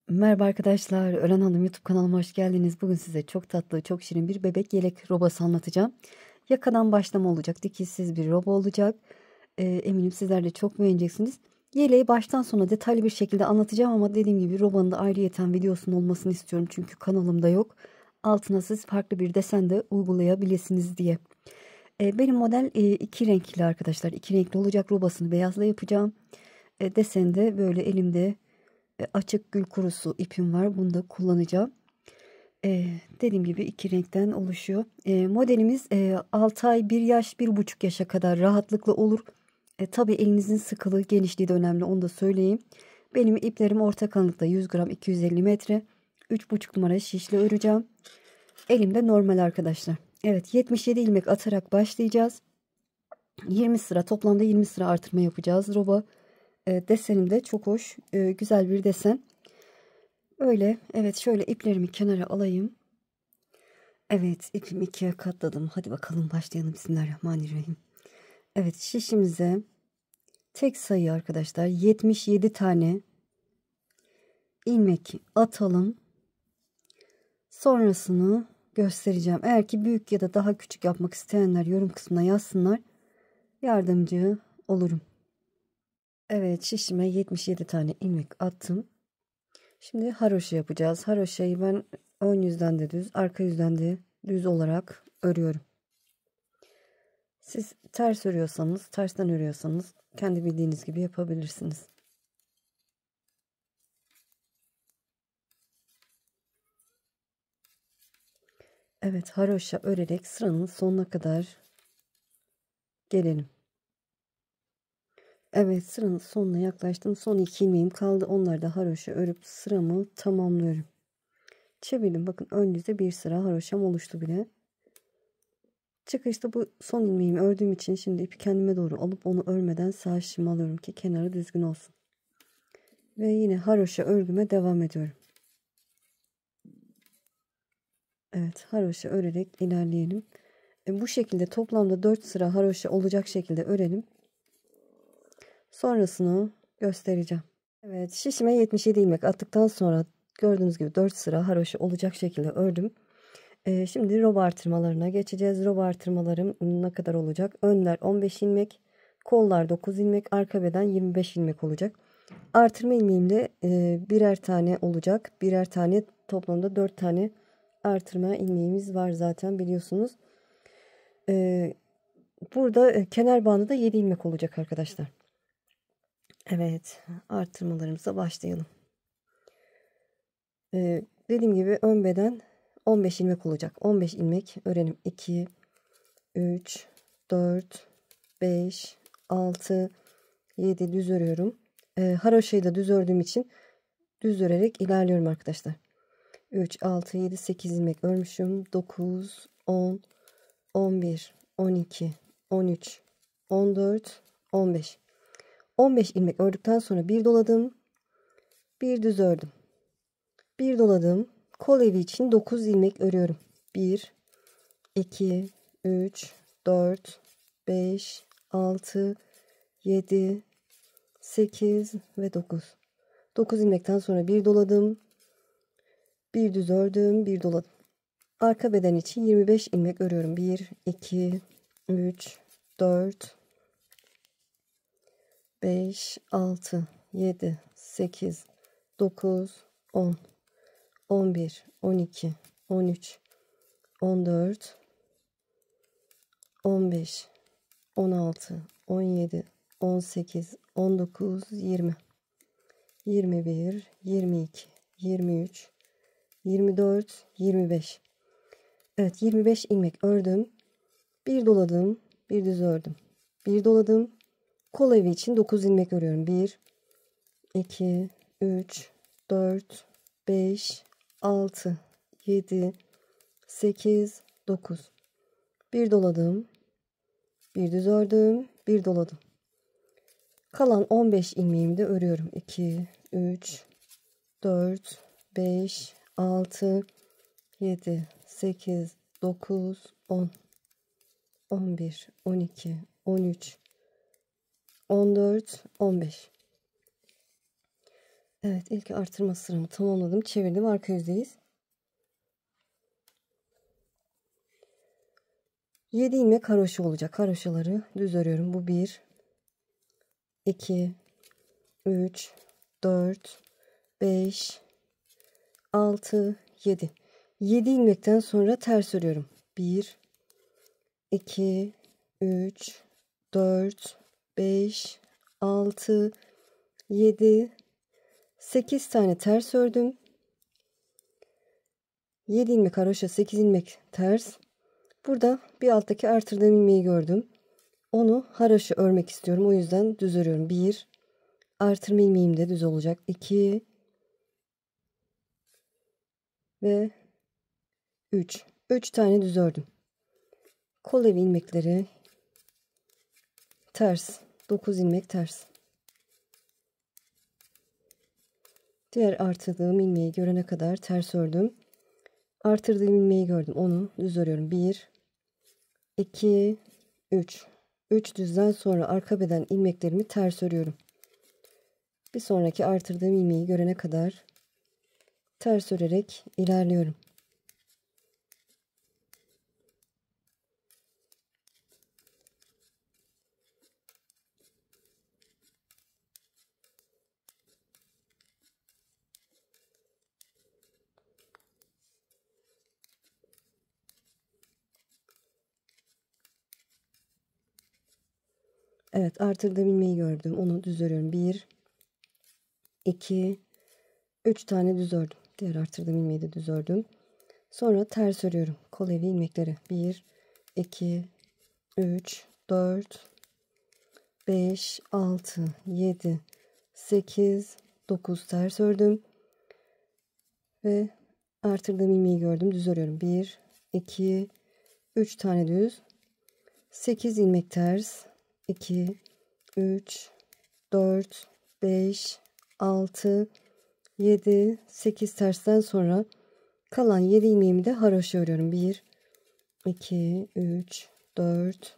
Merhaba arkadaşlar, Ören Hanım YouTube kanalıma hoş geldiniz. Bugün size çok tatlı, çok şirin bir bebek yelek robası anlatacağım. Yakadan başlama olacak, dikişsiz bir roba olacak. Eminim sizler de çok beğeneceksiniz. Yeleği baştan sona detaylı bir şekilde anlatacağım ama dediğim gibi robanın da ayrıyeten videosunun olmasını istiyorum. Çünkü kanalımda yok. Altına siz farklı bir desen de uygulayabilirsiniz diye. Benim model iki renkli arkadaşlar. İki renkli olacak, robasını beyazla yapacağım. Deseni de böyle elimde açık gül kurusu ipim var. Bunu da kullanacağım. Dediğim gibi iki renkten oluşuyor. Modelimiz 6 ay, 1 yaş, 1,5 yaşa kadar rahatlıkla olur. Tabii elinizin sıkılığı, genişliği de önemli. Onu da söyleyeyim. Benim iplerim orta kalınlıkta 100 gram 250 metre. 3,5 numara şişle öreceğim. Elimde normal arkadaşlar. Evet, 77 ilmek atarak başlayacağız. 20 sıra, toplamda 20 sıra artırma yapacağız. Roba desenim de çok hoş. Güzel bir desen. Öyle. Evet, şöyle iplerimi kenara alayım. Evet, ipimi ikiye katladım. Hadi bakalım başlayalım. Bismillahirrahmanirrahim. Evet, şişimize tek sayı arkadaşlar 77 tane ilmek atalım. Sonrasını göstereceğim. Eğer ki büyük ya da daha küçük yapmak isteyenler yorum kısmına yazsınlar. Yardımcı olurum. Evet, şişime 77 tane ilmek attım. Şimdi haroşa yapacağız. Haroşayı ben ön yüzden de düz, arka yüzden de düz olarak örüyorum. Siz ters örüyorsanız, tersten örüyorsanız kendi bildiğiniz gibi yapabilirsiniz. Evet, haroşa örerek sıranın sonuna kadar gelelim. Evet, sıranın sonuna yaklaştım. Son 2 ilmeğim kaldı. Onları da haroşa örüp sıramı tamamlıyorum. Çevirdim. Bakın ön yüzde bir sıra haroşam oluştu bile. Çıkışta bu son ilmeğimi ördüğüm için şimdi ipi kendime doğru alıp onu örmeden sağ şişimi alıyorum ki kenarı düzgün olsun. Ve yine haroşa örgüme devam ediyorum. Evet, haroşa örerek ilerleyelim. Bu şekilde toplamda 4 sıra haroşa olacak şekilde örelim. Sonrasını göstereceğim. Evet, şişime 77 ilmek attıktan sonra gördüğünüz gibi 4 sıra haroşa olacak şekilde ördüm. Şimdi roba artırmalarına geçeceğiz. Roba artırmalarım ne kadar olacak? Önler 15 ilmek, kollar 9 ilmek, arka beden 25 ilmek olacak. Artırma ilmeğimde birer tane olacak. Birer tane, toplamda 4 tane artırma ilmeğimiz var zaten biliyorsunuz. Burada kenar bandı da 7 ilmek olacak arkadaşlar. Evet, artırmalarımıza başlayalım. Dediğim gibi ön beden 15 ilmek olacak. 15 ilmek örelim. 2, 3, 4, 5, 6, 7 düz örüyorum. Haroşayı da düz ördüğüm için düz örerek ilerliyorum arkadaşlar. 3, 6, 7, 8 ilmek örmüşüm. 9, 10, 11, 12, 13, 14, 15. 15 ilmek ördükten sonra bir doladım. Bir düz ördüm. Bir doladım. Kol evi için 9 ilmek örüyorum. 1, 2, 3, 4, 5, 6, 7, 8 ve 9. 9 ilmekten sonra bir doladım. Bir düz ördüm. Bir doladım. Arka beden için 25 ilmek örüyorum. 1, 2, 3, 4, 5, 6, 7, 8, 9, 10, 11, 12, 13, 14, 15, 16, 17, 18, 19, 20, 21, 22, 23, 24, 25. Evet, 25 ilmek ördüm. Bir doladım, bir düz ördüm. Bir doladım. Kol evi için 9 ilmek örüyorum. 1, 2, 3, 4, 5, 6, 7, 8, 9. Bir doladım. Bir düz ördüm. Bir doladım. Kalan 15 ilmeğimi de örüyorum. 2, 3, 4, 5, 6, 7, 8, 9, 10, 11, 12, 13, 14, 15. Evet, ilk artırma sıramı tamamladım. Çevirdim. Arka yüzdeyiz. 7 ilmek haroşa olacak. Haroşaları düz örüyorum. Bu 1, 2, 3, 4, 5, 6, 7. 7 ilmekten sonra ters örüyorum. 1, 2, 3, 4, 5, 6, 7, 8 tane ters ördüm. 7 ilmek haroşa, 8 ilmek ters. Burada bir alttaki artırdığım ilmeği gördüm. Onu haroşa örmek istiyorum. O yüzden düz örüyorum. 1, artırma ilmeğim de düz olacak. 2 ve 3. 3 tane düz ördüm. Kol evi ilmekleri ters. 9 ilmek ters. Diğer artırdığım ilmeği görene kadar ters ördüm. Artırdığım ilmeği gördüm. Onu düz örüyorum. 1, 2, 3. 3 düzden sonra arka beden ilmeklerimi ters örüyorum. Bir sonraki artırdığım ilmeği görene kadar ters örerek ilerliyorum. Evet, artırdığım ilmeği gördüm. Onu düz örüyorum. 1, 2, 3 tane düz ördüm. Diğer artırdığım ilmeği de düz ördüm. Sonra ters örüyorum. Kol evi ilmekleri. 1, 2, 3, 4, 5, 6, 7, 8, 9 ters ördüm. Ve artırdığım ilmeği gördüm. Düz örüyorum. 1, 2, 3 tane düz. 8 ilmek ters. 2, 3, 4, 5, 6, 7, 8 tersten sonra kalan 7 ilmeğimi de haroşa örüyorum. 1, 2, 3, 4,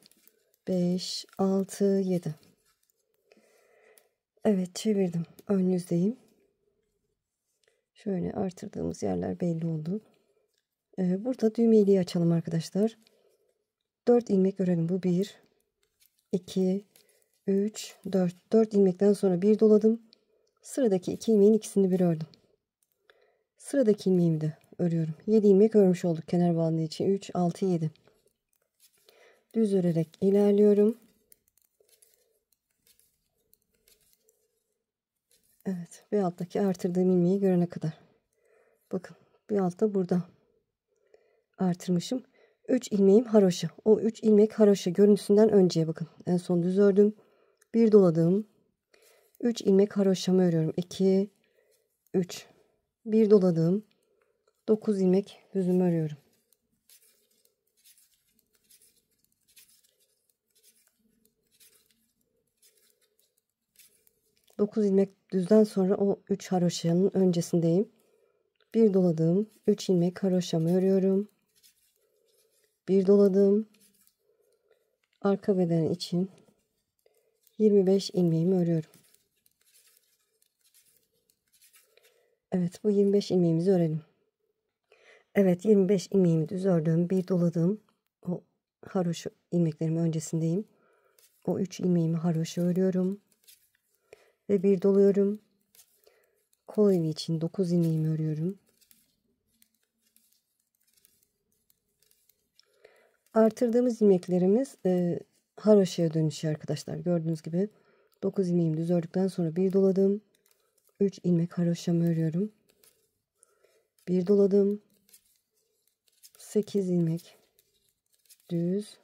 5, 6, 7. Evet, çevirdim. Ön yüzdeyim. Şöyle artırdığımız yerler belli oldu. Burada düğme iliği açalım arkadaşlar. 4 ilmek örelim. Bu 1, 2, 3, 4. 4 ilmekten sonra bir doladım. Sıradaki 2 ilmeğin ikisini bir ördüm. Sıradaki ilmeğimi de örüyorum. 7 ilmek örmüş olduk kenar bandı için. 3, 6, 7. Düz örerek ilerliyorum. Evet, bir alttaki artırdığım ilmeği görene kadar. Bakın, bir altta burada artırmışım. 3 ilmeğim haroşa. O 3 ilmek haroşa görüntüsünden önceye bakın. En son düz ördüm. Bir doladım. 3 ilmek haroşamı örüyorum. 2, 3. Bir doladım. 9 ilmek düzümü örüyorum. Dokuz ilmek düzden sonra o 3 haroşanın öncesindeyim. Bir doladım. 3 ilmek haroşamı örüyorum. Bir doladım. Arka beden için 25 ilmeğimi örüyorum. Evet, bu 25 ilmeğimizi örelim. Evet, 25 ilmeğimi düz ördüm. Bir doladım. O haroşa ilmeklerimin öncesindeyim. O 3 ilmeğimi haroşa örüyorum. Ve bir doluyorum. Kol evi için 9 ilmeğimi örüyorum. Artırdığımız ilmeklerimiz haroşaya dönüşüyor arkadaşlar. Gördüğünüz gibi 9 ilmeğimi düz ördükten sonra bir doladım. 3 ilmek haroşamı örüyorum. Bir doladım. 8 ilmek düz.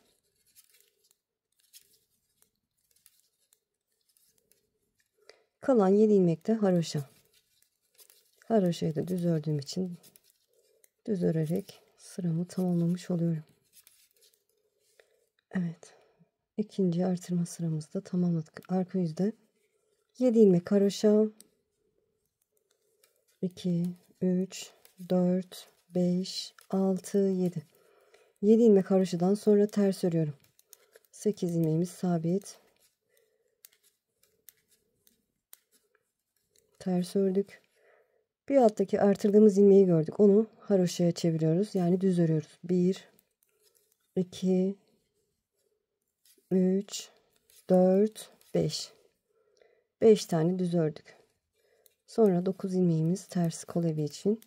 Kalan 7 ilmek de haroşa. Haroşayı da düz ördüğüm için düz örerek sıramı tamamlamış oluyorum. Evet. İkinci artırma sıramızda tamamladık. Arka yüzde 7 ilmek haroşa. 2, 3, 4, 5, 6, 7. 7 ilmek haroşadan sonra ters örüyorum. 8 ilmeğimiz sabit. ters ördük. Bir alttaki artırdığımız ilmeği gördük. Onu haroşaya çeviriyoruz. Yani düz örüyoruz. 1, 2, 3, 4, 5. 5 tane düz ördük. Sonra 9 ilmeğimiz ters kol evi için.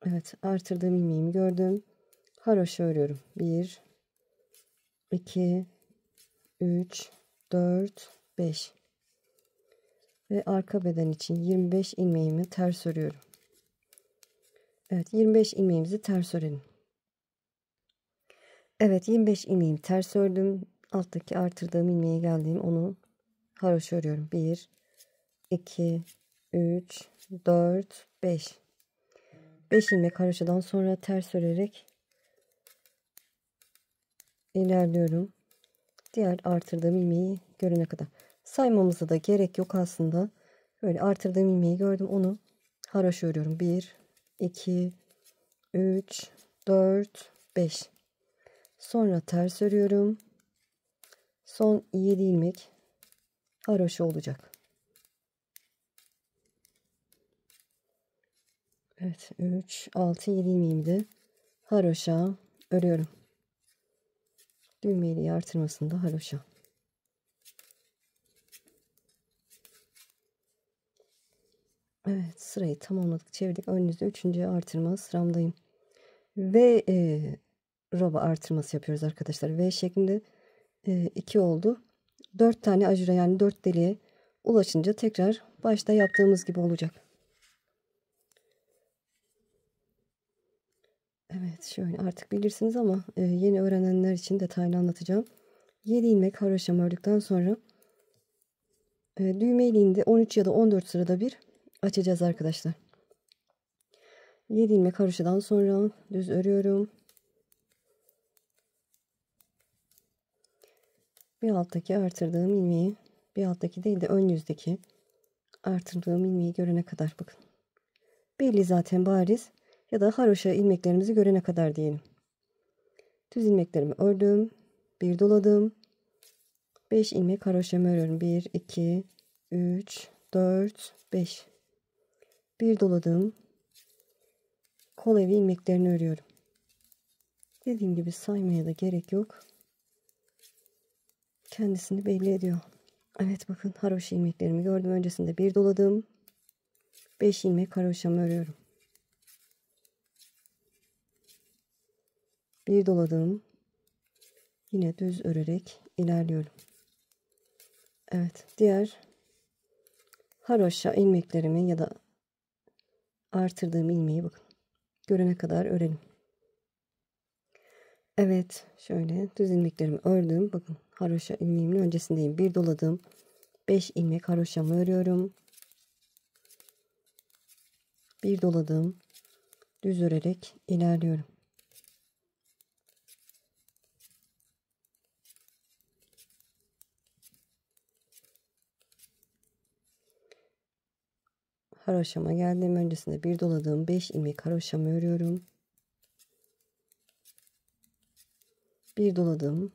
Evet, artırdığım ilmeğimi gördüm. Haroşa örüyorum. 1, 2, 3, 4, 5. Ve arka beden için 25 ilmeğimi ters örüyorum. Evet, 25 ilmeğimizi ters örelim. Evet, 25 ilmeğimi ters ördüm. Alttaki artırdığım ilmeğe geldiğim onu haroşa örüyorum. 1, 2, 3, 4, 5. 5 ilmek haroşadan sonra ters örerek ilerliyorum. Diğer artırdığım ilmeği görene kadar. Saymamıza da gerek yok aslında. Böyle artırdığım ilmeği gördüm. Onu haroşa örüyorum. 1, 2, 3, 4, 5. Sonra ters örüyorum. Son 7 ilmek haroşa olacak. Evet, 3, 6, 7 ilmeğimi de haroşa örüyorum. Düğmeli artırmasında haroşa. Evet, sırayı tamamladık, çevirdik. Önünüzde 3. artırma sıramdayım. Ve roba artırması yapıyoruz arkadaşlar. V şeklinde 2 oldu. 4 tane ajura, yani 4 deliğe ulaşınca tekrar başta yaptığımız gibi olacak. Evet, şöyle artık bilirsiniz ama yeni öğrenenler için detaylı anlatacağım. 7 ilmek haroşamı ördükten sonra düğme iliğinde 13 ya da 14 sırada bir açacağız arkadaşlar. 7 ilmek haroşadan sonra düz örüyorum. Bir alttaki artırdığım ilmeği, bir alttaki değil de ön yüzdeki artırdığım ilmeği görene kadar bakın. Belli zaten, bariz, ya da haroşa ilmeklerimizi görene kadar diyelim. Düz ilmeklerimi ördüm. Bir doladım. 5 ilmek haroşamı örüyorum. 1, 2, 3, 4, 5. Bir doladım. Kol evi ilmeklerini örüyorum. Dediğim gibi saymaya da gerek yok. Kendisini belli ediyor. Evet, bakın haroşa ilmeklerimi gördüm. Öncesinde bir doladım. 5 ilmek haroşamı örüyorum. Bir doladım. Yine düz örerek ilerliyorum. Evet, diğer haroşa ilmeklerimi ya da artırdığım ilmeği bakın görene kadar örelim. Evet, şöyle düz ilmeklerimi ördüm. Bakın haroşa ilmeğimin öncesindeyim. Bir doladım. 5 ilmek haroşamı örüyorum. Bir doladım. Düz örerek ilerliyorum. Haroşama geldim. Öncesinde bir doladım. 5 ilmek haroşamı örüyorum. Bir doladım.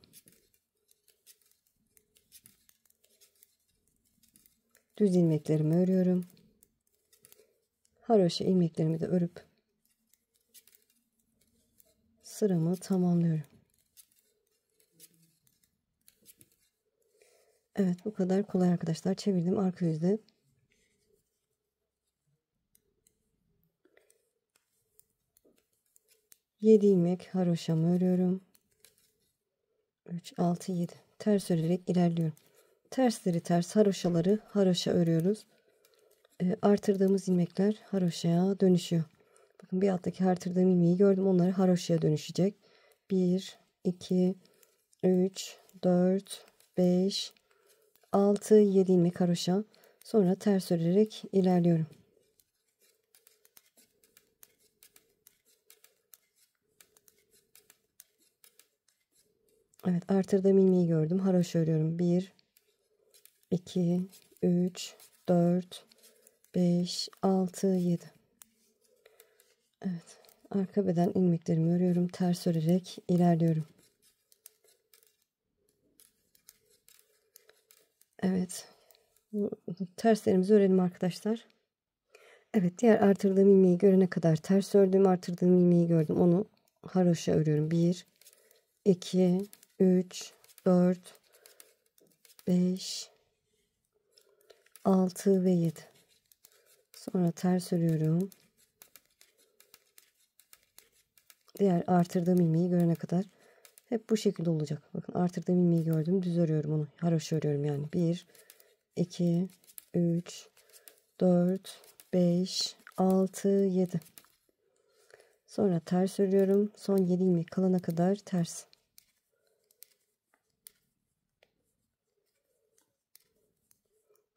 Düz ilmeklerimi örüyorum. Haroşa ilmeklerimi de örüp sıramı tamamlıyorum. Evet, bu kadar kolay arkadaşlar. Çevirdim arka yüzde. Yedi ilmek haroşamı örüyorum. 3, 6, 7. Ters örerek ilerliyorum. Tersleri ters, haroşaları haroşa örüyoruz. Artırdığımız ilmekler haroşaya dönüşüyor. Bakın bir alttaki artırdığım ilmeği gördüm. Onları haroşaya dönüşecek. 1, 2, 3, 4, 5, 6, 7 ilmek haroşa. Sonra ters örerek ilerliyorum. Evet, artırdığım ilmeği gördüm. Haroşa örüyorum. 1, 2, 3, 4, 5, 6, 7. Evet, arka beden ilmeklerimi örüyorum. Ters örerek ilerliyorum. Evet. Bu terslerimizi örelim arkadaşlar. Evet, diğer artırdığım ilmeği görene kadar ters ördüm. Artırdığım ilmeği gördüm. Onu haroşa örüyorum. 1, 2, 3, 4, 5, 6 ve 7. Sonra ters örüyorum. Diğer artırdığım ilmeği görene kadar hep bu şekilde olacak. Bakın, artırdığım ilmeği gördüm. Düz örüyorum onu. Haroşa örüyorum yani. 1, 2, 3, 4, 5, 6, 7. Sonra ters örüyorum. Son 7 ilmek kalana kadar ters.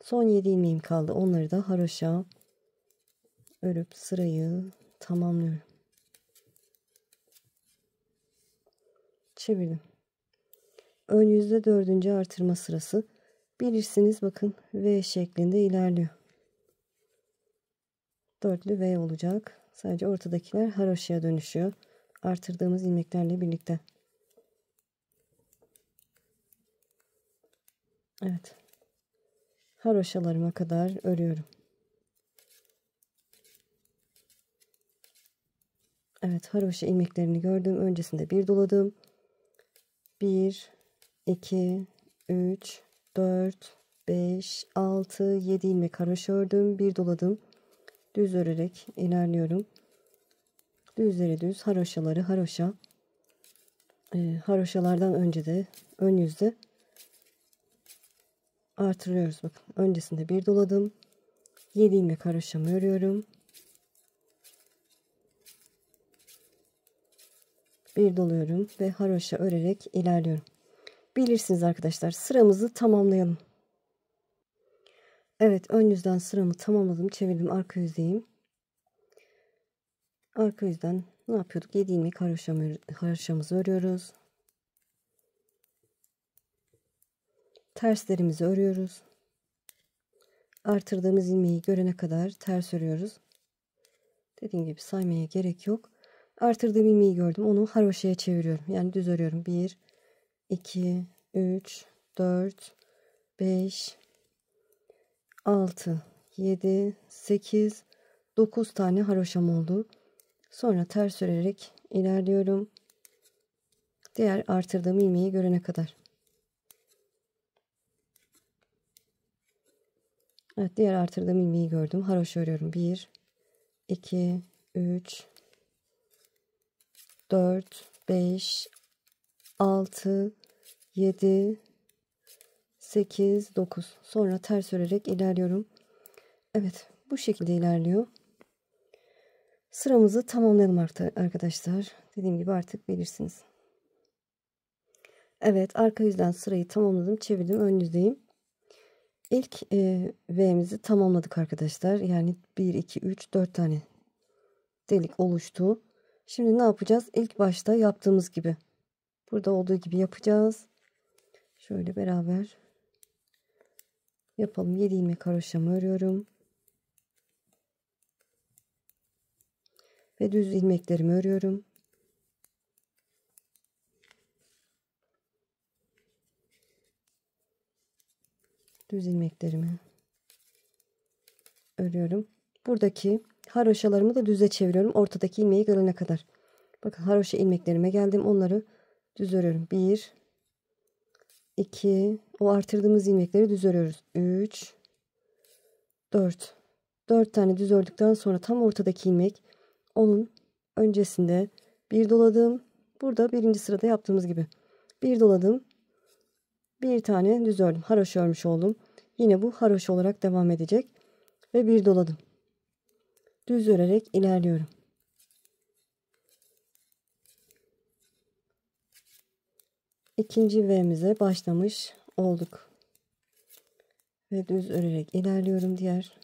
Son 7 ilmeğim kaldı. Onları da haroşa örüp sırayı tamamlıyorum. Çevirdim. Ön yüzde 4. artırma sırası. Bilirsiniz, bakın V şeklinde ilerliyor. Dörtlü V olacak. Sadece ortadakiler haroşaya dönüşüyor. Artırdığımız ilmeklerle birlikte. Evet. Haroşalarıma kadar örüyorum. Evet, haroşa ilmeklerini gördüm. Öncesinde bir doladım. 1, 2, 3, 4, 5, 6, 7 ilmek haroşa ördüm. Bir doladım. Düz örerek ilerliyorum. Düzleri düz, haroşaları haroşa. Haroşalardan önce de ön yüzde artırıyoruz. Bakın, öncesinde bir doladım. 7 ilmek haroşamı örüyorum. Bir doluyorum ve haroşa örerek ilerliyorum. Bilirsiniz arkadaşlar, sıramızı tamamlayalım. Evet, ön yüzden sıramı tamamladım. Çevirdim, arka yüzdeyim. Arka yüzden ne yapıyorduk? 7 ilmek haroşamızı örüyoruz. Terslerimizi örüyoruz. Artırdığımız ilmeği görene kadar ters örüyoruz. Dediğim gibi saymaya gerek yok. Artırdığım ilmeği gördüm. Onu haroşaya çeviriyorum. Yani düz örüyorum. 1, 2, 3, 4, 5, 6, 7, 8, 9 tane haroşam oldu. Sonra ters örerek ilerliyorum. Diğer artırdığım ilmeği görene kadar. Evet, diğer artırdığım ilmeği gördüm. Haroşa örüyorum. 1, 2, 3, 4, 5, 6, 7, 8, 9. Sonra ters örerek ilerliyorum. Evet, bu şekilde ilerliyor. Sıramızı tamamlayalım arkadaşlar. Dediğim gibi artık bilirsiniz. Evet, arka yüzden sırayı tamamladım. Çevirdim, ön yüzdeyim. İlk V'mizi tamamladık arkadaşlar. Yani 1, 2, 3, 4 tane delik oluştu. Şimdi ne yapacağız? İlk başta yaptığımız gibi. Burada olduğu gibi yapacağız. Şöyle beraber yapalım. 7 ilmek haroşamı örüyorum. Ve düz ilmeklerimi örüyorum. Düz ilmeklerimi örüyorum. Buradaki haroşalarımı da düze çeviriyorum. Ortadaki ilmeği görene kadar. Bakın, haroşa ilmeklerime geldim. Onları düz örüyorum. 1, 2, o artırdığımız ilmekleri düz örüyoruz. 3, 4. 4 tane düz ördükten sonra tam ortadaki ilmek, onun öncesinde bir doladım. Burada birinci sırada yaptığımız gibi. Bir doladım. Bir tane düz ördüm. Haroşa örmüş oldum. Yine bu haroşa olarak devam edecek. Ve bir doladım. Düz örerek ilerliyorum. İkinci V'mize başlamış olduk. Ve düz örerek ilerliyorum diğer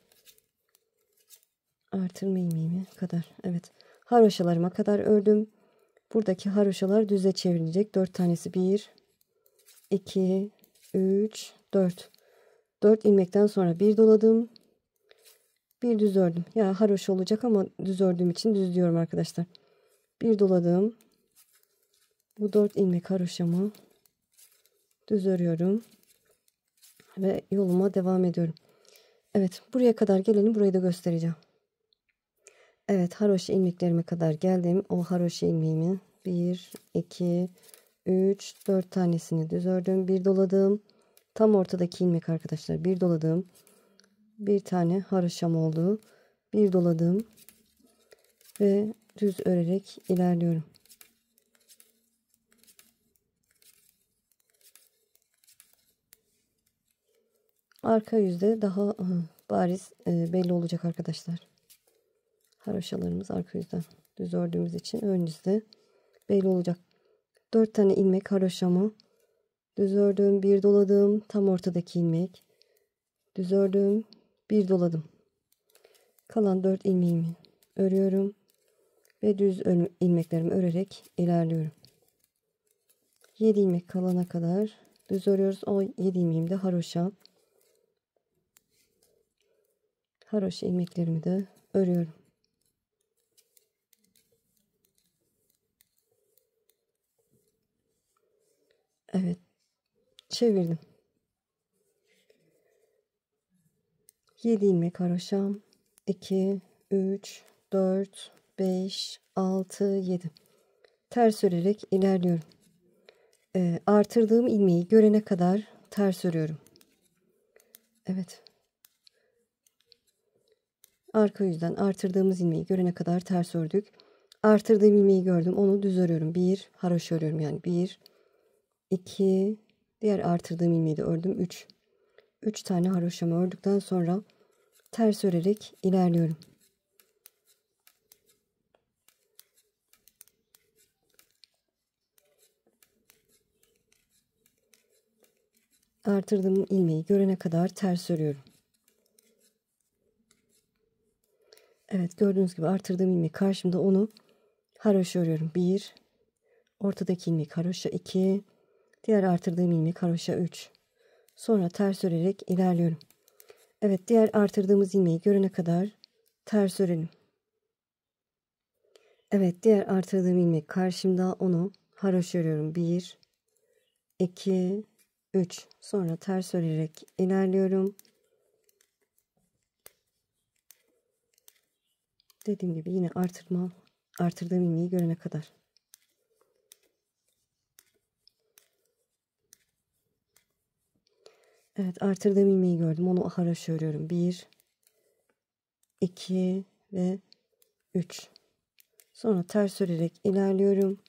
artırma ilmeğime kadar. Evet. Haroşalarıma kadar ördüm. Buradaki haroşalar düze çevrilecek. 4 tanesi. 1, 2, 3, 4. 4 ilmekten sonra bir doladım. Bir düz ördüm. Ya haroşa olacak ama düz ördüğüm için düz diyorum arkadaşlar. Bir doladım. Bu 4 ilmek haroşamı düz örüyorum. ve yoluma devam ediyorum. Evet, buraya kadar gelelim, burayı da göstereceğim. Evet, haroşa ilmeklerime kadar geldim. O haroşa ilmeğimi 1 2 3 4 tanesini düz ördüm, bir doladım. Tam ortadaki ilmek arkadaşlar, bir doladım. Bir tane haroşam oldu. Bir doladım ve düz örerek ilerliyorum. Arka yüzde daha bariz belli olacak arkadaşlar. Haroşalarımız arka yüzden düz ördüğümüz için ön yüzde belli olacak. 4 tane ilmek haroşamı düz ördüm, bir doladım. Tam ortadaki ilmek düz ördüm, bir doladım. Kalan 4 ilmeğimi örüyorum ve düz ilmeklerimi örerek ilerliyorum. 7 ilmek kalana kadar düz örüyoruz. O 7 ilmeğimi de haroşa ilmeklerimi de örüyorum. Evet, çevirdim. 7 ilmek haroşam, 2 3 4 5 6 7 ters örerek ilerliyorum. Artırdığım ilmeği görene kadar ters örüyorum. Evet, arka yüzden artırdığımız ilmeği görene kadar ters ördük. Artırdığım ilmeği gördüm, onu düz örüyorum. Bir haroşa örüyorum, yani 1 2, diğer artırdığım ilmeği de ördüm, 3 tane haroşamı ördükten sonra ters örerek ilerliyorum. Artırdığım ilmeği görene kadar ters örüyorum. Evet, gördüğünüz gibi artırdığım ilmek karşımda, onu haroşa örüyorum. 1, ortadaki ilmek haroşa 2, diğer artırdığım ilmek haroşa 3. Sonra ters örerek ilerliyorum. Evet, diğer artırdığımız ilmeği görene kadar ters örelim. Evet, diğer artırdığım ilmek karşımda, onu haroşa örüyorum. 1 2 3, sonra ters örerek ilerliyorum. Dediğim gibi yine artırdığım ilmeği görene kadar. Evet, artırdığım ilmeği gördüm, onu haroşa örüyorum. 1 2 ve 3. Sonra ters örerek ilerliyorum.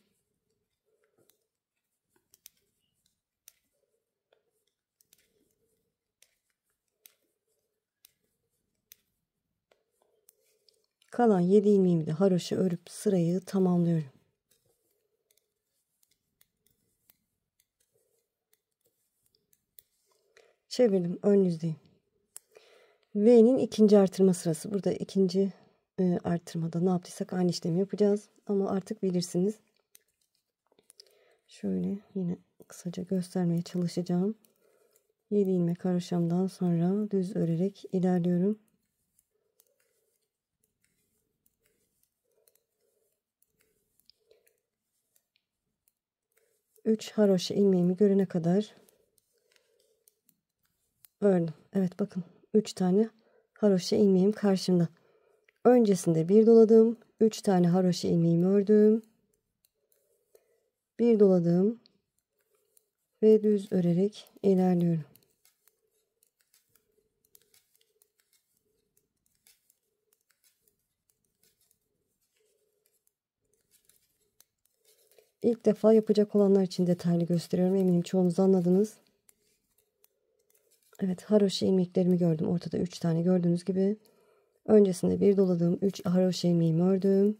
Kalan 7 ilmeğimi de haroşa örüp sırayı tamamlıyorum. Çevirdim, ön yüzdeyim. V'nin ikinci artırma sırası. Burada ikinci artırmada ne yaptıysak aynı işlemi yapacağız. Ama artık bilirsiniz. Şöyle yine kısaca göstermeye çalışacağım. 7 ilmek haroşamdan sonra düz örerek ilerliyorum. Üç haroşa ilmeğimi görene kadar ördüm. Evet, bakın 3 tane haroşa ilmeğim karşımda. Öncesinde bir doladım. 3 tane haroşa ilmeğimi ördüm. Bir doladım ve düz örerek ilerliyorum. İlk defa yapacak olanlar için detaylı gösteriyorum. Eminim çoğunuz anladınız. Evet, haroşa ilmeklerimi gördüm. Ortada 3 tane gördüğünüz gibi. Öncesinde bir doladım. 3 haroşa ilmeğimi ördüm.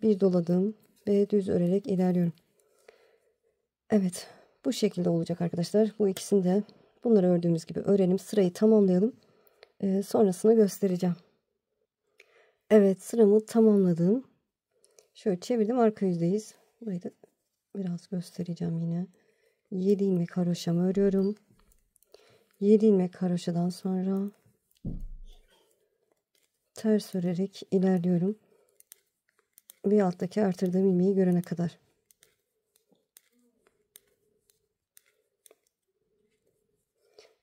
Bir doladım ve düz örerek ilerliyorum. Evet, bu şekilde olacak arkadaşlar. Bu ikisini de bunları ördüğümüz gibi örelim. Sırayı tamamlayalım. Sonrasını göstereceğim. Evet, sıramı tamamladım. Şöyle çevirdim, arka yüzdeyiz. Burayı da biraz göstereceğim yine. 7 ilmek haroşamı örüyorum. 7 ilmek haroşadan sonra ters örerek ilerliyorum. Bir alttaki artırdığım ilmeği görene kadar.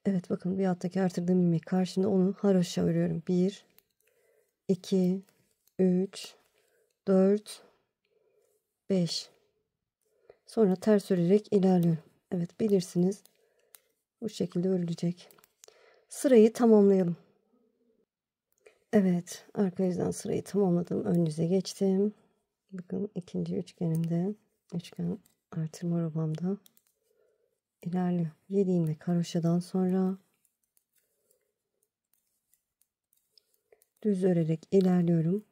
Evet bakın bir alttaki artırdığım ilmek karşında onu haroşa örüyorum. 1, 2, 3, 4, 5. Sonra ters örerek ilerliyorum. Evet bilirsiniz. Bu şekilde örülecek. Sırayı tamamlayalım. Evet arka yüzden sırayı tamamladım. Ön yüze geçtim. Bakın ikinci üçgenimde üçgen artırma robamda ilerliyor. 7 ilmek haroşadan sonra düz örerek ilerliyorum.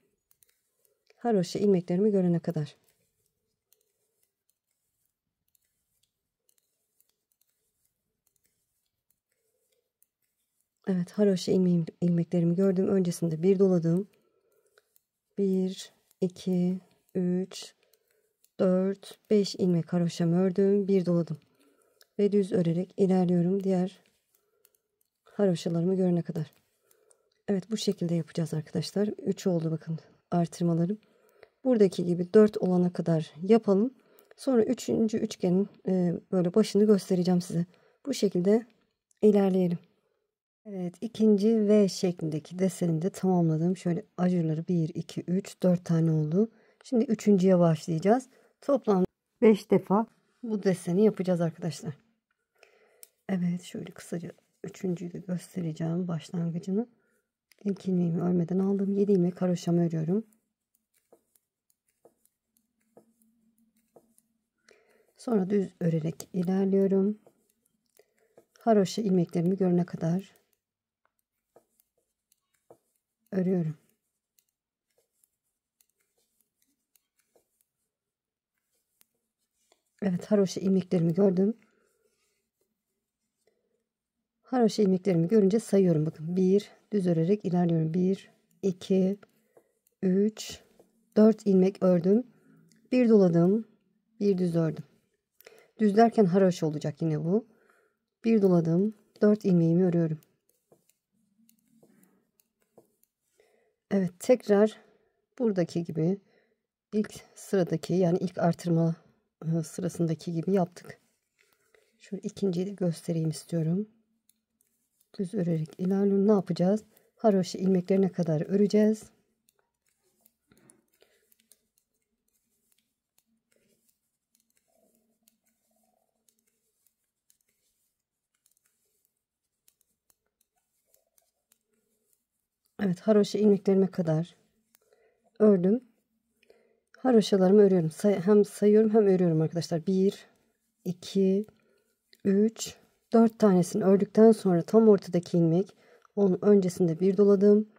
Haroşa ilmeklerimi görene kadar. Evet haroşa ilmeklerimi gördüm. Öncesinde bir doladım. 1, 2, 3, 4, 5 ilmek haroşamı ördüm. Bir doladım. Ve düz örerek ilerliyorum. Diğer haroşalarımı görene kadar. Evet bu şekilde yapacağız arkadaşlar. 3 oldu bakın artırmalarım. Buradaki gibi 4 olana kadar yapalım. Sonra 3. üçgenin böyle başını göstereceğim size. Bu şekilde ilerleyelim. Evet ikinci V şeklindeki desenini de tamamladım. Şöyle ajurları 1, 2, 3, 4 tane oldu. Şimdi üçüncüye başlayacağız. Toplam 5 defa bu deseni yapacağız arkadaşlar. Evet şöyle kısaca üçüncüyü de göstereceğim başlangıcını. İlk ilmeğimi örmeden aldım. 7 ilmek haroşamı örüyorum. Sonra düz örerek ilerliyorum. Haroşa ilmeklerimi görene kadar örüyorum. Evet haroşa ilmeklerimi gördüm. Haroşa ilmeklerimi görünce sayıyorum. Bakın 1 düz örerek ilerliyorum. 1, 2, 3, 4 ilmek ördüm. Bir doladım. Bir düz ördüm. Düzlerken haroşa olacak yine bu. Bir doladım. 4 ilmeğimi örüyorum. Evet tekrar buradaki gibi ilk sıradaki yani ilk artırma sırasındaki gibi yaptık. Şöyle ikinciyi de göstereyim istiyorum. Düz örerek ilerliyorum. Ne yapacağız? Haroşa ilmeklerine kadar öreceğiz. Evet haroşa ilmeklerime kadar ördüm. Haroşalarımı örüyorum. Hem sayıyorum hem örüyorum arkadaşlar. 1, 2, 3, 4 tanesini ördükten sonra tam ortadaki ilmek onun öncesinde bir doladım.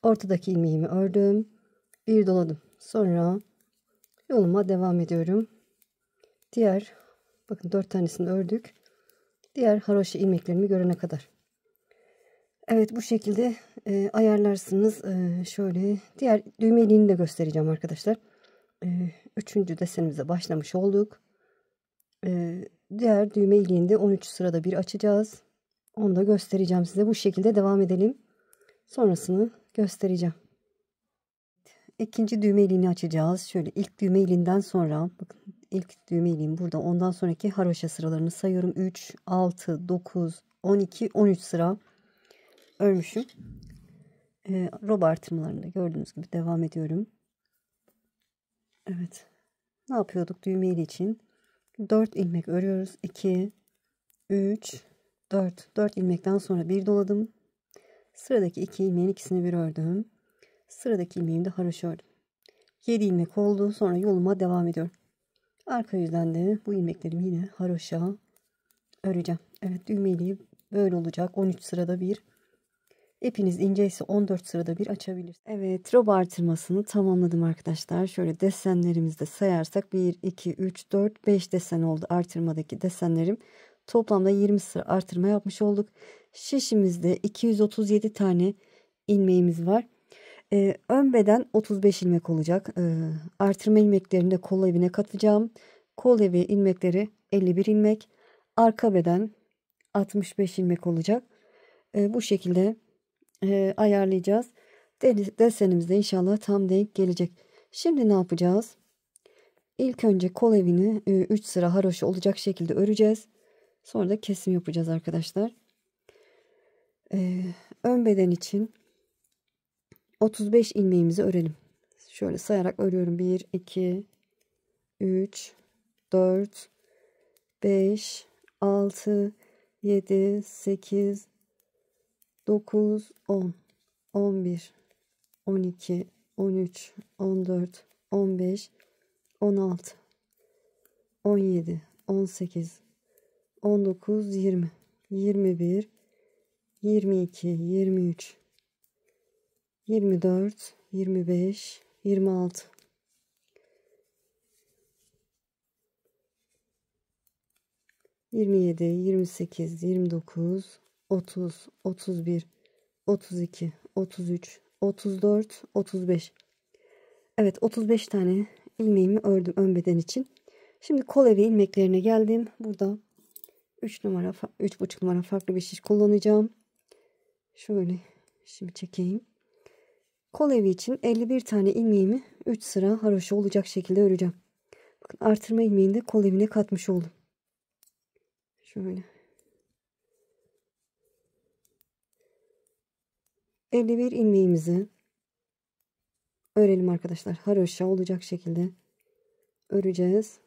Ortadaki ilmeğimi ördüm. Bir doladım. Sonra yoluma devam ediyorum. Diğer bakın 4 tanesini ördük. Diğer haroşa ilmeklerimi görene kadar. Evet bu şekilde ayarlarsınız. Şöyle diğer düğmeliğini de göstereceğim arkadaşlar. Üçüncü desenimize başlamış olduk. Diğer düğme iliğinde 13 sırada bir açacağız. Onu da göstereceğim size. Bu şekilde devam edelim. Sonrasını göstereceğim. İkinci düğme iliğini açacağız. Şöyle ilk düğme iliğinden sonra bakın ilk düğme iliğim burada. Ondan sonraki haroşa sıralarını sayıyorum. 3, 6, 9, 12, 13 sıra örmüşüm. Rob artırmalarında gördüğünüz gibi devam ediyorum. Evet. Ne yapıyorduk düğme iliği için? 4 ilmek örüyoruz. 2, 3, 4. 4 ilmekten sonra bir doladım. Sıradaki 2 ilmeğin ikisini bir ördüm. Sıradaki ilmeğimi de haroşa ördüm. 7 ilmek oldu. Sonra yoluma devam ediyorum. Arka yüzden de bu ilmeklerimi yine haroşa öreceğim. Evet düğme iliği böyle olacak. 13 sırada bir. İpiniz ince ise 14 sırada bir açabilirsiniz. Evet rob artırmasını tamamladım arkadaşlar. Şöyle desenlerimizde sayarsak 1, 2, 3, 4, 5 desen oldu artırmadaki desenlerim. Toplamda 20 sıra artırma yapmış olduk. Şişimizde 237 tane ilmeğimiz var. Ön beden 35 ilmek olacak. Artırma ilmeklerini de kol evine katacağım. Kol evi ilmekleri 51 ilmek. Arka beden 65 ilmek olacak. Bu şekilde ayarlayacağız. Desenimiz de inşallah tam denk gelecek. Şimdi ne yapacağız? İlk önce kol evini 3 sıra haroşa olacak şekilde öreceğiz. Sonra da kesim yapacağız arkadaşlar. Ön beden için 35 ilmeğimizi örelim. Şöyle sayarak örüyorum. 1, 2, 3, 4, 5, 6, 7, 8, 9, 10, 11, 12, 13, 14, 15, 16, 17, 18, 19, 20, 21, 22, 23, 24, 25, 26, 27, 28, 29, 30, 31, 32, 33, 34, 35. Evet, 35 tane ilmeğimi ördüm ön beden için. Şimdi kol evi ilmeklerine geldim. Burada 3 numara, 3,5 numara farklı bir şiş kullanacağım. Şöyle şimdi çekeyim. Kol evi için 51 tane ilmeğimi 3 sıra haroşa olacak şekilde öreceğim. Bakın artırma ilmeğini de kol evine katmış oldum. Şöyle. 51 ilmeğimizi örelim arkadaşlar. Haroşa olacak şekilde öreceğiz.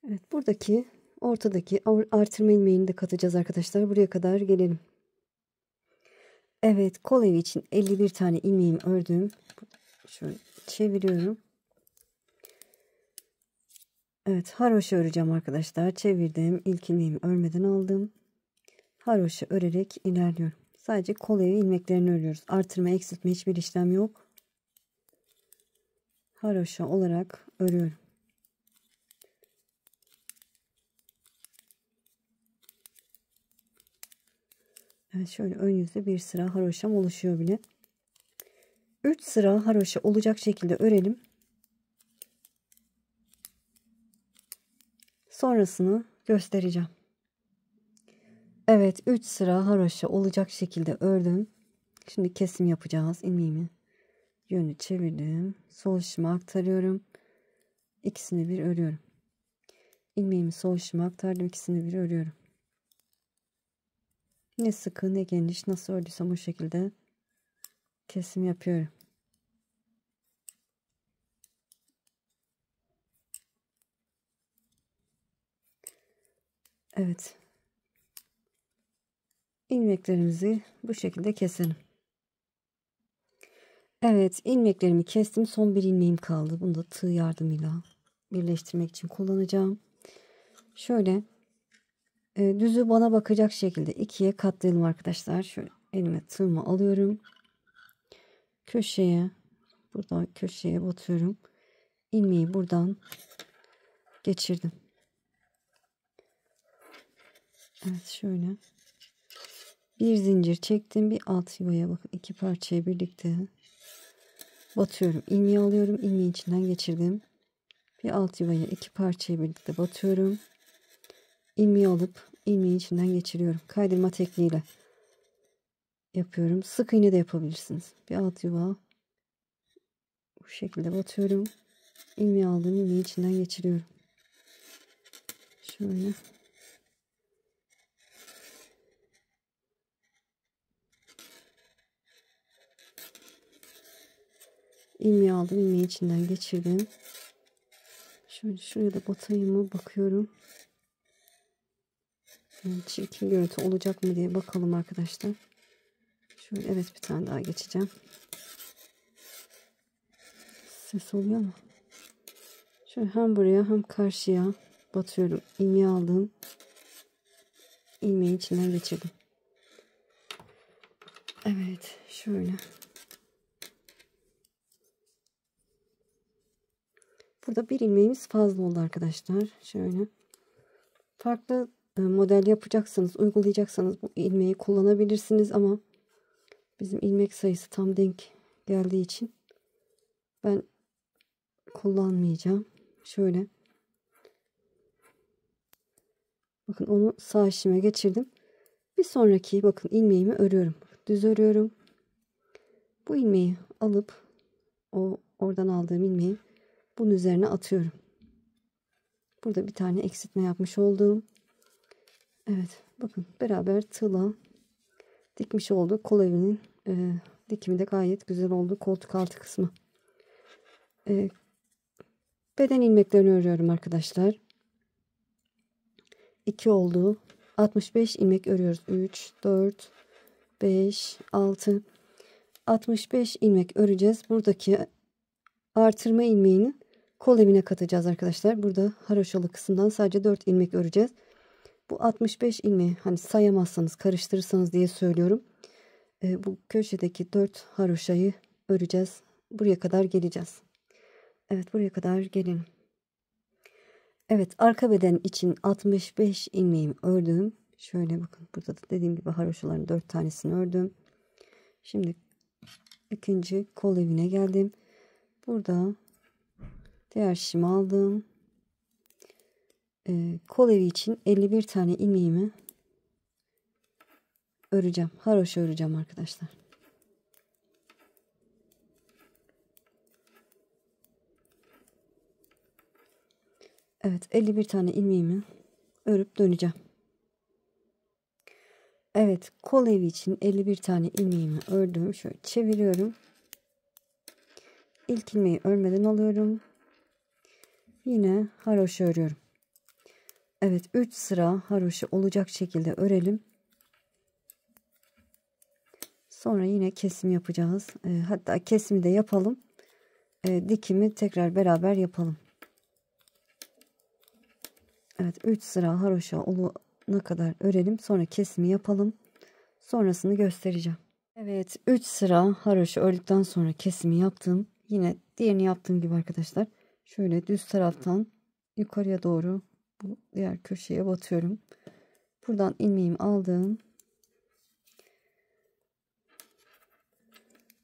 Evet, buradaki ortadaki artırma ilmeğini de katacağız arkadaşlar. Buraya kadar gelelim. Evet, kol evi için 51 tane ilmeğimi ördüm. Şöyle çeviriyorum. Evet, haroşa öreceğim arkadaşlar. Çevirdim. İlk ilmeğimi örmeden aldım. Haroşa örerek ilerliyorum. Sadece kol evi ilmeklerini örüyoruz. Artırma, eksiltme hiçbir işlem yok. Haroşa olarak örüyorum. Evet, şöyle ön yüzde bir sıra haroşam oluşuyor bile. 3 sıra haroşa olacak şekilde örelim. Sonrasını göstereceğim. Evet, 3 sıra haroşa olacak şekilde ördüm. Şimdi kesim yapacağız. İlmeğimi yönü çevirdim. Sol şişime aktarıyorum. İkisini bir örüyorum. İlmeğimi sol şişime aktardım. İkisini bir örüyorum. Ne sıkı ne geniş, nasıl ördüysem o şekilde kesim yapıyorum. Evet. İlmeklerimizi bu şekilde keselim. Evet, ilmeklerimi kestim. Son bir ilmeğim kaldı. Bunu da tığ yardımıyla birleştirmek için kullanacağım. Şöyle düzü bana bakacak şekilde ikiye katlayalım arkadaşlar. Şöyle elime tığımı alıyorum. Köşeye, buradan köşeye batıyorum. İlmeği buradan geçirdim. Evet, şöyle bir zincir çektim. Bir alt yuvaya bakın, iki parçayı birlikte batıyorum. İlmeği alıyorum. İlmeğin içinden geçirdim. Bir alt yuvaya iki parçayı birlikte batıyorum. İlmeği alıp ilmeğin içinden geçiriyorum. Kaydırma tekniğiyle yapıyorum. Sık iğne de yapabilirsiniz. Bir alt yuva bu şekilde batıyorum. İlmeği aldım. İlmeğin içinden geçiriyorum. Şöyle. İlmeği aldım. İlmeği içinden geçirdim. Şöyle şuraya da batayım mı bakıyorum. Yani çirkin görüntü olacak mı diye bakalım arkadaşlar. Şöyle, evet, bir tane daha geçeceğim. Ses oluyor mu? Şöyle hem buraya hem karşıya batıyorum. İlmeği aldım. İlmeğin içinden geçirdim. Evet, şöyle. Burada bir ilmeğimiz fazla oldu arkadaşlar. Şöyle. Farklı model yapacaksanız, uygulayacaksanız bu ilmeği kullanabilirsiniz ama bizim ilmek sayısı tam denk geldiği için ben kullanmayacağım. Şöyle. Bakın, onu sağ işime geçirdim. Bir sonraki bakın ilmeğimi örüyorum. Düz örüyorum. Bu ilmeği alıp oradan aldığım ilmeği bunun üzerine atıyorum. Burada bir tane eksiltme yapmış oldum. Evet, bakın beraber tığla dikmiş olduk. Kol evinin dikimi de gayet güzel oldu. Koltuk altı kısmı. Beden ilmeklerini örüyorum arkadaşlar. 2 oldu. 65 ilmek örüyoruz. 3, 4, 5, 6. 65 ilmek öreceğiz. Buradaki artırma ilmeğini kol evine katacağız arkadaşlar. Burada haroşalı kısımdan sadece 4 ilmek öreceğiz. Bu 65 ilmeği hani sayamazsanız karıştırırsanız diye söylüyorum. Bu köşedeki 4 haroşayı öreceğiz. Buraya kadar geleceğiz. Evet, buraya kadar gelin. Evet, arka beden için 65 ilmeğimi ördüm. Şöyle bakın, burada da dediğim gibi haroşaların 4 tanesini ördüm. Şimdi ikinci kol evine geldim. Burada diğer şişimi aldım. Kol evi için 51 tane ilmeğimi öreceğim. Haroşa öreceğim arkadaşlar. Evet, 51 tane ilmeğimi örüp döneceğim. Evet, kol evi için 51 tane ilmeğimi ördüm. Şöyle çeviriyorum. İlk ilmeği örmeden alıyorum. Yine haroşa örüyorum. Evet, 3 sıra haroşa olacak şekilde örelim. Sonra yine kesim yapacağız. Hatta kesimi de yapalım. Dikimi tekrar beraber yapalım. Evet, 3 sıra haroşa olana kadar örelim. Sonra kesimi yapalım. Sonrasını göstereceğim. Evet, 3 sıra haroşa ördükten sonra kesimi yaptım. Yine diğerini yaptığım gibi arkadaşlar. Şöyle düz taraftan yukarıya doğru bu diğer köşeye batıyorum. Buradan ilmeğimi aldım.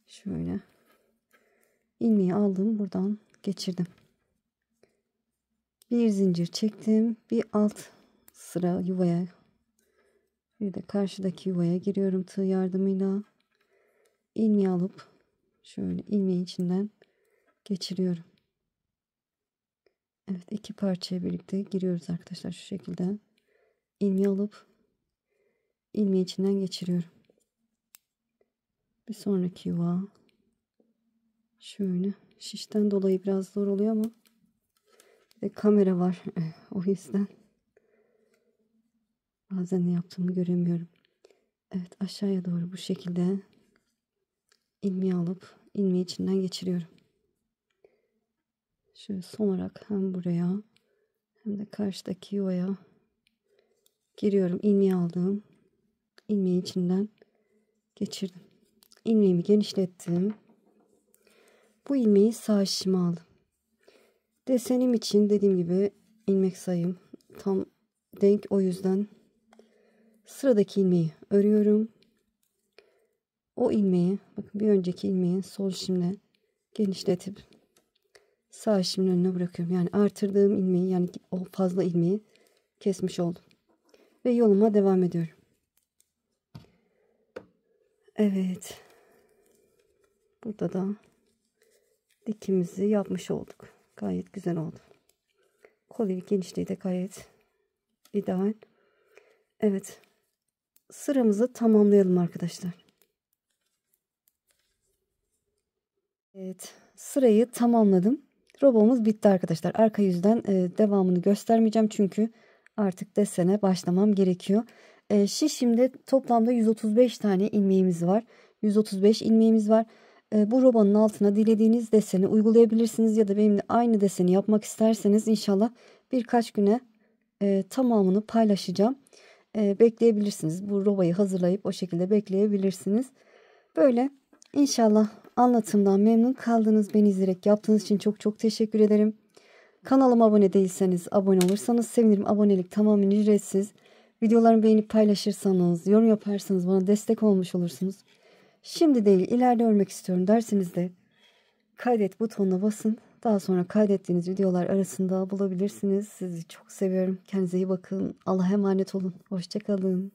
Şöyle ilmeği aldım, buradan geçirdim. Bir zincir çektim. Bir alt sıra yuvaya, bir de karşıdaki yuvaya giriyorum tığ yardımıyla. İlmeği alıp şöyle ilmeğin içinden geçiriyorum. Evet, iki parçaya birlikte giriyoruz arkadaşlar, şu şekilde. İlmeği alıp ilmeğin içinden geçiriyorum. Bir sonraki yuva. Şöyle şişten dolayı biraz zor oluyor ama bir de kamera var. O yüzden bazen ne yaptığımı göremiyorum. Evet, aşağıya doğru bu şekilde ilmeği alıp ilmeği içinden geçiriyorum. Şöyle son olarak hem buraya hem de karşıdaki yuvaya giriyorum. İlmeği aldım. İlmeği içinden geçirdim. İlmeğimi genişlettim. Bu ilmeği sağ şişime aldım. Desenim için dediğim gibi ilmek sayım tam denk, o yüzden sıradaki ilmeği örüyorum. O ilmeği, bakın bir önceki ilmeği sol şişimle genişletip sağ şişimin önüne bırakıyorum. Yani artırdığım ilmeği, yani o fazla ilmeği kesmiş oldum. Ve yoluma devam ediyorum. Evet. Burada da dikimizi yapmış olduk. Gayet güzel oldu. Kol evi genişliği de gayet ideal. Evet. Sıramızı tamamlayalım arkadaşlar. Evet. Sırayı tamamladım. Robomuz bitti arkadaşlar. Arka yüzden devamını göstermeyeceğim. Çünkü artık desene başlamam gerekiyor. Şişimde toplamda 135 tane ilmeğimiz var. 135 ilmeğimiz var. Bu robanın altına dilediğiniz deseni uygulayabilirsiniz. Ya da benimle aynı deseni yapmak isterseniz inşallah birkaç güne tamamını paylaşacağım. Bekleyebilirsiniz. Bu robayı hazırlayıp o şekilde bekleyebilirsiniz. Böyle inşallah anlatımdan memnun kaldınız. Beni izleyerek yaptığınız için çok çok teşekkür ederim. Kanalıma abone değilseniz abone olursanız sevinirim. Abonelik tamamen ücretsiz. Videolarımı beğenip paylaşırsanız, yorum yaparsanız bana destek olmuş olursunuz. Şimdi değil, ileride örmek istiyorum derseniz de kaydet butonuna basın. Daha sonra kaydettiğiniz videolar arasında bulabilirsiniz. Sizi çok seviyorum. Kendinize iyi bakın. Allah'a emanet olun. Hoşça kalın.